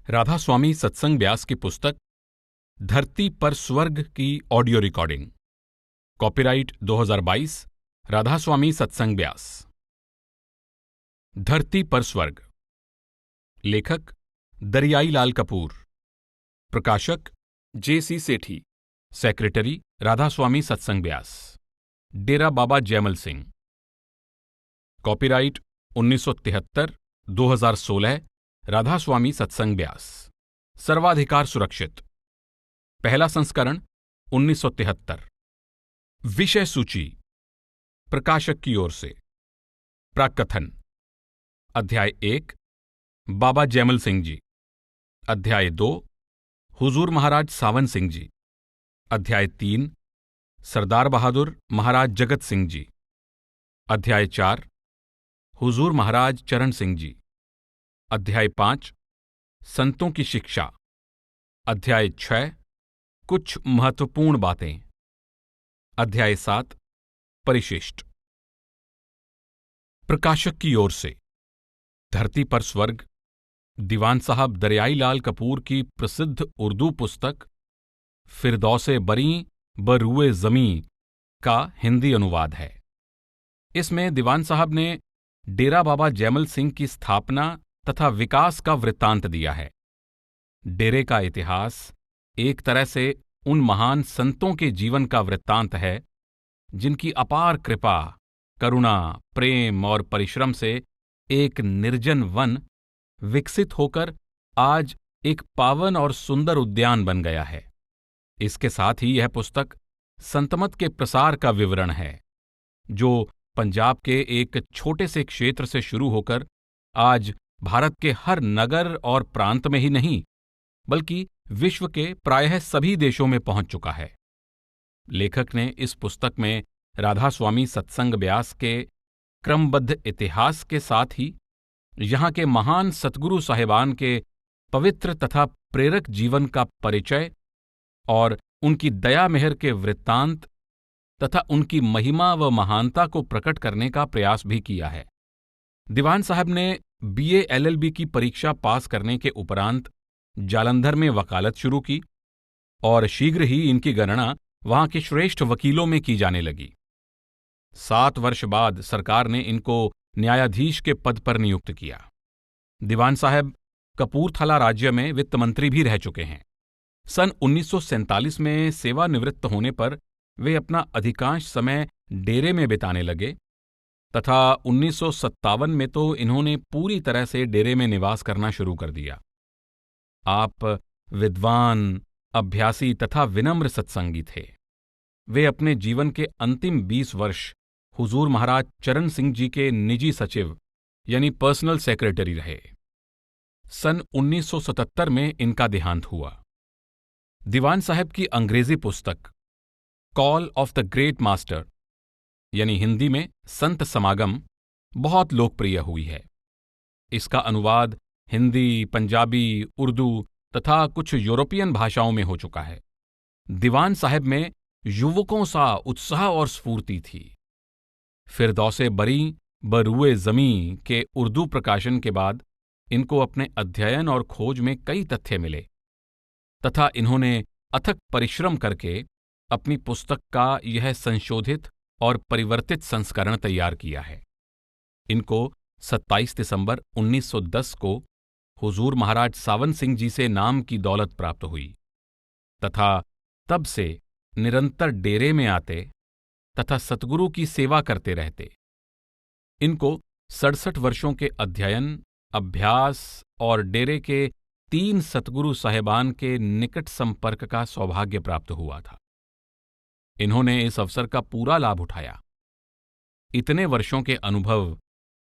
राधा स्वामी सत्संग व्यास की पुस्तक धरती पर स्वर्ग की ऑडियो रिकॉर्डिंग। कॉपीराइट 2022 राधा स्वामी सत्संग व्यास। धरती पर स्वर्ग। लेखक दरियाई लाल कपूर। प्रकाशक J.C. सेठी। सेक्रेटरी राधा स्वामी सत्संग व्यास, डेरा बाबा जैमल सिंह। कॉपीराइट 1973-2016 राधा स्वामी सत्संग व्यास। सर्वाधिकार सुरक्षित। पहला संस्करण 1973। विषय सूची प्रकाशक की ओर से। प्राक्कथन। अध्याय 1 बाबा जैमल सिंह जी। अध्याय 2 हुजूर महाराज सावन सिंह जी। अध्याय 3 सरदार बहादुर महाराज जगत सिंह जी। अध्याय 4 हुजूर महाराज चरण सिंह जी। अध्याय 5 संतों की शिक्षा। अध्याय 6 कुछ महत्वपूर्ण बातें। अध्याय 7 परिशिष्ट। प्रकाशक की ओर से। धरती पर स्वर्ग दीवान साहब दरियाई लाल कपूर की प्रसिद्ध उर्दू पुस्तक फिरदौसे बरी बरूए ज़मीं का हिंदी अनुवाद है। इसमें दीवान साहब ने डेरा बाबा जैमल सिंह की स्थापना तथा विकास का वृत्तांत दिया है। डेरे का इतिहास एक तरह से उन महान संतों के जीवन का वृत्तांत है जिनकी अपार कृपा, करुणा, प्रेम और परिश्रम से एक निर्जन वन विकसित होकर आज एक पावन और सुंदर उद्यान बन गया है। इसके साथ ही यह पुस्तक संतमत के प्रसार का विवरण है, जो पंजाब के एक छोटे से क्षेत्र से शुरू होकर आज भारत के हर नगर और प्रांत में ही नहीं बल्कि विश्व के प्रायः सभी देशों में पहुंच चुका है। लेखक ने इस पुस्तक में राधा स्वामी सत्संग व्यास के क्रमबद्ध इतिहास के साथ ही यहाँ के महान सतगुरु साहिबान के पवित्र तथा प्रेरक जीवन का परिचय और उनकी दया मेहर के वृत्तांत तथा उनकी महिमा व महानता को प्रकट करने का प्रयास भी किया है। दीवान साहब ने BA LLB की परीक्षा पास करने के उपरांत जालंधर में वकालत शुरू की और शीघ्र ही इनकी गणना वहां के श्रेष्ठ वकीलों में की जाने लगी। 7 वर्ष बाद सरकार ने इनको न्यायाधीश के पद पर नियुक्त किया। दीवान साहब कपूरथला राज्य में वित्त मंत्री भी रह चुके हैं। सन 1947 में सेवानिवृत्त होने पर वे अपना अधिकांश समय डेरे में बिताने लगे तथा 1957 में तो इन्होंने पूरी तरह से डेरे में निवास करना शुरू कर दिया। आप विद्वान, अभ्यासी तथा विनम्र सत्संगी थे। वे अपने जीवन के अंतिम 20 वर्ष हुजूर महाराज चरण सिंह जी के निजी सचिव यानी पर्सनल सेक्रेटरी रहे। सन 1977 में इनका देहांत हुआ। दीवान साहब की अंग्रेजी पुस्तक call of the great master यानी हिंदी में संत समागम बहुत लोकप्रिय हुई है। इसका अनुवाद हिंदी, पंजाबी, उर्दू तथा कुछ यूरोपियन भाषाओं में हो चुका है। दीवान साहब में युवकों सा उत्साह और स्फूर्ति थी। फिरदौसे बरी बरूए ज़मीं के उर्दू प्रकाशन के बाद इनको अपने अध्ययन और खोज में कई तथ्य मिले तथा इन्होंने अथक परिश्रम करके अपनी पुस्तक का यह संशोधित और परिवर्तित संस्करण तैयार किया है। इनको 27 दिसंबर 1910 को हुजूर महाराज सावन सिंह जी से नाम की दौलत प्राप्त हुई तथा तब से निरंतर डेरे में आते तथा सतगुरु की सेवा करते रहते। इनको 67 वर्षों के अध्ययन, अभ्यास और डेरे के 3 सतगुरु साहिबान के निकट संपर्क का सौभाग्य प्राप्त हुआ था। इन्होंने इस अवसर का पूरा लाभ उठाया। इतने वर्षों के अनुभव,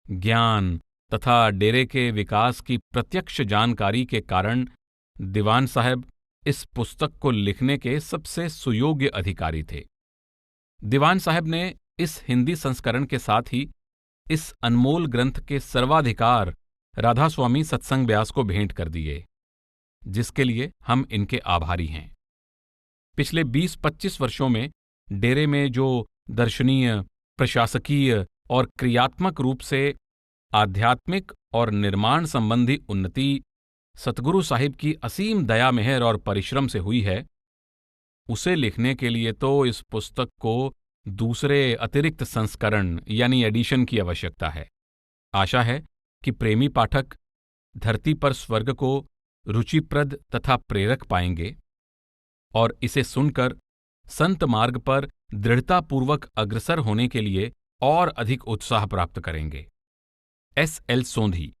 ज्ञान तथा डेरे के विकास की प्रत्यक्ष जानकारी के कारण दीवान साहब इस पुस्तक को लिखने के सबसे सुयोग्य अधिकारी थे। दीवान साहब ने इस हिंदी संस्करण के साथ ही इस अनमोल ग्रंथ के सर्वाधिकार राधा स्वामी सत्संग व्यास को भेंट कर दिए, जिसके लिए हम इनके आभारी हैं। पिछले 20-25 वर्षों में डेरे में जो दर्शनीय, प्रशासकीय और क्रियात्मक रूप से आध्यात्मिक और निर्माण संबंधी उन्नति सतगुरु साहिब की असीम दया मेहर और परिश्रम से हुई है, उसे लिखने के लिए तो इस पुस्तक को दूसरे अतिरिक्त संस्करण यानी एडिशन की आवश्यकता है। आशा है कि प्रेमी पाठक धरती पर स्वर्ग को रुचिप्रद तथा प्रेरक पाएंगे और इसे सुनकर संत मार्ग पर दृढ़तापूर्वक अग्रसर होने के लिए और अधिक उत्साह प्राप्त करेंगे। S.L. सोंधी,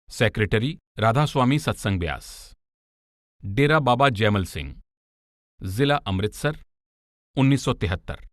सेक्रेटरी, राधास्वामी सत्संग ब्यास, डेरा बाबा जैमल सिंह, जिला अमृतसर, 1973।